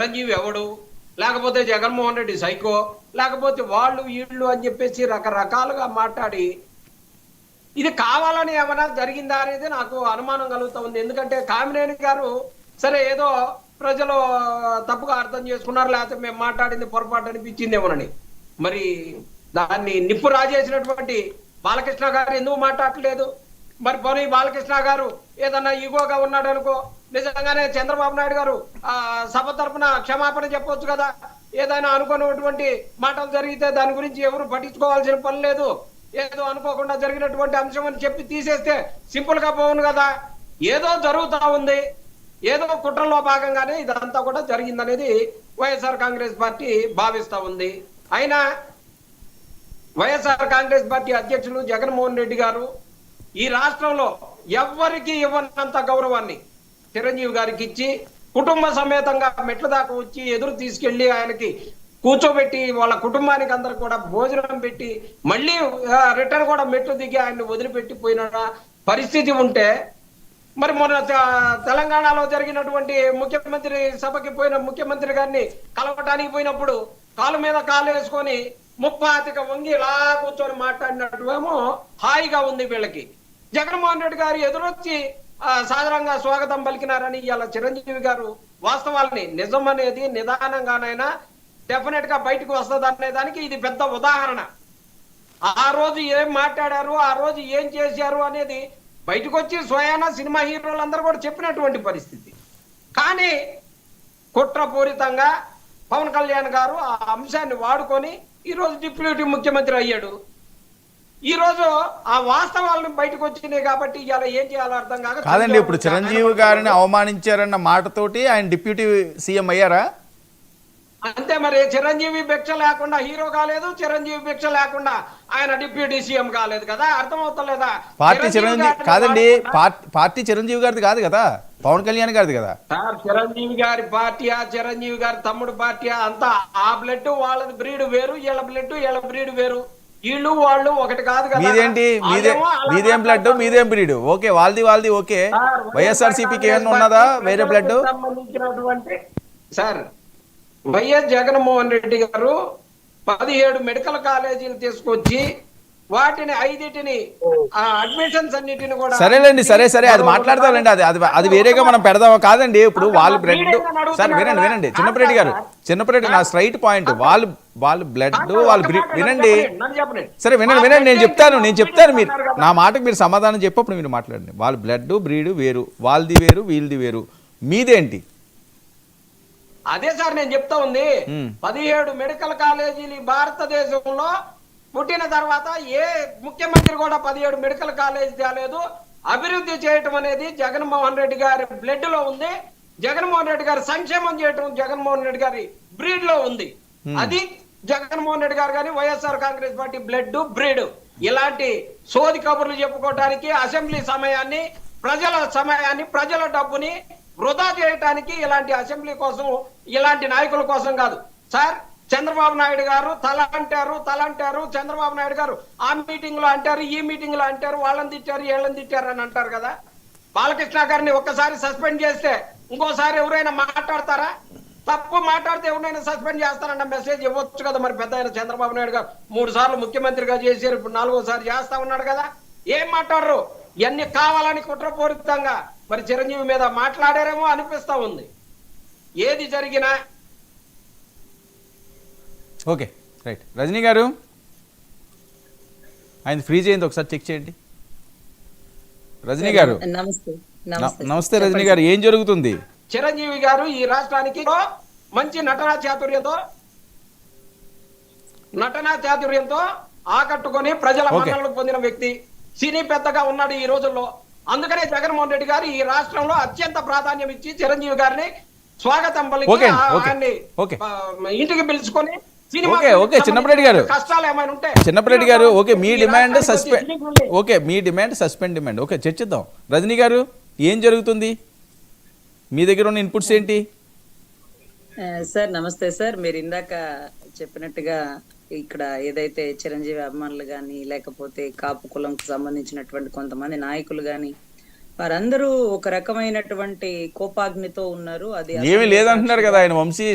చిరంజీవి ఎవడు, లేకపోతే జగన్మోహన్ రెడ్డి సైకో, లేకపోతే వాళ్ళు వీళ్ళు అని చెప్పేసి రకరకాలుగా మాట్లాడి ఇది కావాలని ఏమైనా జరిగిందా అనేది నాకు అనుమానం కలుగుతా ఉంది. ఎందుకంటే కామినేని గారు సరే ఏదో ప్రజలు తప్పుగా అర్థం చేసుకున్నారు, లేకపోతే మేము మాట్లాడింది పొరపాటు అనిపించిందేమోనని. మరి దాన్ని నిప్పు రాజేసినటువంటి బాలకృష్ణ గారు ఎందుకు మాట్లాడలేదు? మరి పోనీ బాలకృష్ణ గారు ఏదన్నా ఈగోగా ఉన్నాడు అనుకో, నిజంగానే చంద్రబాబు నాయుడు గారు సభ తరపున క్షమాపణ చెప్పొచ్చు కదా. ఏదైనా అనుకున్నటువంటి మాటలు జరిగితే దాని గురించి ఎవరు పట్టించుకోవాల్సిన పని లేదు. ఏదో అనుకోకుండా జరిగినటువంటి అంశం అని చెప్పి తీసేస్తే సింపుల్ గా పోవును కదా. ఏదో జరుగుతా ఉంది, ఏదో కుట్రలో భాగంగానే ఇదంతా కూడా జరిగిందనేది వైఎస్ఆర్ కాంగ్రెస్ పార్టీ భావిస్తా ఉంది. అయినా వైఎస్ఆర్ కాంగ్రెస్ పార్టీ అధ్యక్షులు జగన్మోహన్ రెడ్డి గారు ఈ రాష్ట్రంలో ఎవ్వరికి ఇవ్వనంత గౌరవాన్ని చిరంజీవి గారికి ఇచ్చి కుటుంబ సమేతంగా మెట్ల దాకా వచ్చి ఎదురు తీసుకెళ్లి ఆయనకి కూర్చోబెట్టి వాళ్ళ కుటుంబానికి అందరు కూడా భోజనం పెట్టి మళ్ళీ రిటర్న్ కూడా మెట్లు దిగి ఆయన్ని వదిలిపెట్టి పోయిన పరిస్థితి ఉంటే, మరి మొన్న తెలంగాణలో జరిగినటువంటి ముఖ్యమంత్రి సభకి పోయిన ముఖ్యమంత్రి గారిని కలవటానికి పోయినప్పుడు కాలు మీద కాలు వేసుకొని ముప్పాతిక వంగి ఇలా కూర్చొని మాట్లాడినట్టువేమో హాయిగా ఉంది వీళ్ళకి. జగన్మోహన్ రెడ్డి గారు ఎదురొచ్చి సాధారణంగా స్వాగతం పలికినారని ఇవాళ చిరంజీవి గారు వాస్తవాలని నిజం అనేది నిదానంగానైనా డెఫినెట్ గా బయటకు వస్తుంది అనే దానికి ఇది పెద్ద ఉదాహరణ. ఆ రోజు ఏం మాట్లాడారు, ఆ రోజు ఏం చేశారు అనేది బయటకు వచ్చి స్వయాన సినిమా హీరోలందరూ కూడా చెప్పినటువంటి పరిస్థితి. కానీ కుట్రపూరితంగా పవన్ కళ్యాణ్ గారు ఆ అంశాన్ని వాడుకొని ఈ రోజు డిప్యూటీ ముఖ్యమంత్రి అయ్యాడు. ఈ రోజు ఆ వాస్తవాలను బయటకు వచ్చినాయి కాబట్టి ఇవాళ ఏం చేయాలో అర్థం కాదండి. ఇప్పుడు చిరంజీవి గారిని అవమానించారన్న మాటతోటి ఆయన డిప్యూటీ సీఎం అయ్యారా? అంతే. మరి చిరంజీవి భిక్ష లేకుండా హీరో కాలేదు, చిరంజీవి భిక్ష లేకుండా ఆయన డిప్యూటీ సీఎం కాలేదు కదా. అర్థమవుతలేదా? పార్టీ చిరంజీవి కాదండి, పార్టీ చిరంజీవి గారిది కాదు కదా, పవన్ కళ్యాణ్ గారిది కదా. చిరంజీవి గారి పార్టీయా, చిరంజీవి గారి తమ్ముడు పార్టీయా, అంతా ఆ బ్లడ్ వాళ్ళది బ్రీడ్ వేరు, వీళ్ళ బ్లడ్ వీళ్ళ బ్రీడ్ వేరు. వీళ్ళు వాళ్ళు ఒకటి కాదు కదా. మీదేంటి? మీదేం బ్లడ్, మీదేం బ్రీడ్? ఓకే, వాళ్ళది ఓకే. వైఎస్ఆర్సీపీకి ఏమన్నా ఉన్నదా వేరే బ్లడ్ సంబంధించినటువంటి? సార్, వైఎస్ జగన్మోహన్ రెడ్డి గారు 17 మెడికల్ కాలేజీలు తీసుకొచ్చి వాటిని 5టిని అడ్మిషన్స్ అన్నిటిని కూడా సరేలేండి, సరే అది మాట్లాడతామండి. అది వేరేగా మనం పెడదాం. కాదండి, ఇప్పుడు వాళ్ళు బ్లడ్ సార్ వినండి చిన్నప్పటి నా స్ట్రైట్ పాయింట్, వాళ్ళు బ్లడ్ వాళ్ళు వినండి. సరే వినండి, నేను చెప్తాను మీరు నా మాటకు మీరు సమాధానం చెప్పప్పుడు మీరు మాట్లాడండి. వాళ్ళ బ్లడ్ బ్రీడ్ వేరు, వాళ్ళది వేరు, వీళ్ళది వేరు. మీదేంటి? అదే సార్ నేను చెప్తా ఉంది. 17 మెడికల్ కాలేజీలు భారతదేశంలో పుట్టిన తర్వాత ఏ ముఖ్యమంత్రి కూడా 17 మెడికల్ కాలేజీ తేలేదు. అభివృద్ధి చేయటం అనేది జగన్మోహన్ రెడ్డి గారి బ్లడ్ లో ఉంది. జగన్మోహన్ రెడ్డి గారి సంక్షేమం చేయటం జగన్మోహన్ రెడ్డి గారి బ్రీడ్ లో ఉంది. అది జగన్మోహన్ రెడ్డి గారు కానీ YSR Congress party blood breed. ఇలాంటి సోది కబుర్లు చెప్పుకోవడానికి అసెంబ్లీ సమయాన్ని, ప్రజల డబ్బుని వృధా చేయటానికి ఇలాంటి అసెంబ్లీ కోసం, ఇలాంటి నాయకుల కోసం కాదు సార్. చంద్రబాబు నాయుడు గారు తల అంటారు. చంద్రబాబు నాయుడు గారు ఆ మీటింగ్ లో అంటారు, ఈ మీటింగ్ లో అంటారు, వాళ్ళని తిట్టారు, వీళ్ళని తిట్టారు అని అంటారు కదా. బాలకృష్ణ గారిని ఒక్కసారి సస్పెండ్ చేస్తే ఇంకోసారి ఎవరైనా మాట్లాడతారా? తప్పు మాట్లాడితే ఎవరైనా సస్పెండ్ చేస్తారన్న మెసేజ్ ఇవ్వచ్చు కదా. మరి పెద్ద ఆయన చంద్రబాబు నాయుడు గారు 3 సార్లు ముఖ్యమంత్రిగా చేశారు, ఇప్పుడు 4వ సారి చేస్తా ఉన్నాడు కదా. ఏం మాట్లాడరు? ఇవన్నీ కావాలని కుట్రపూరితంగా మరి చిరంజీవి మీద మాట్లాడారేమో అనిపిస్తా ఉంది. ఏది జరిగినా ఓకే రైట్. రజనీ గారు ఆయన ఫ్రీ చేయండి, ఒకసారి చెక్ చేయండి. రజనీ గారు నమస్తే. రజనీ గారు ఏం జరుగుతుంది? చిరంజీవి గారు ఈ రాష్ట్రానికి మంచి నటనా చాతుర్యంతో ఆకట్టుకొని ప్రజల మన్ననలు పొందిన వ్యక్తి, సినీ పెద్దగా ఉన్నాడు ఈ రోజుల్లో. అందుకనే జగన్మోహన్ రెడ్డి గారు ఈ రాష్ట్రంలో అత్యంత ప్రాధాన్యం ఇచ్చి చిరంజీవి గారిని స్వాగతం పలికి ఇంటికి పిలుచుకొని చిన్నప్పటి గారు ఓకే మీ డిమాండ్ సస్పెండ్ డిమాండ్ ఓకే చర్చిద్దాం. రజనీ గారు ఏం జరుగుతుంది? మీ దగ్గర ఉన్న ఇన్పుట్స్ ఏంటి? సార్ నమస్తే సార్. మీరు ఇందాక చెప్పినట్టుగా ఇక్కడ ఏదైతే చిరంజీవి అభిమానులు కానీ లేకపోతే కాపు కులంకు సంబంధించినటువంటి కొంతమంది నాయకులు కానీ వారందరూ ఒక రకమైనటువంటి కోపాగ్నితో ఉన్నారు. అది ఏమీ లేదంటున్నారు కదా ఆయన వంశీ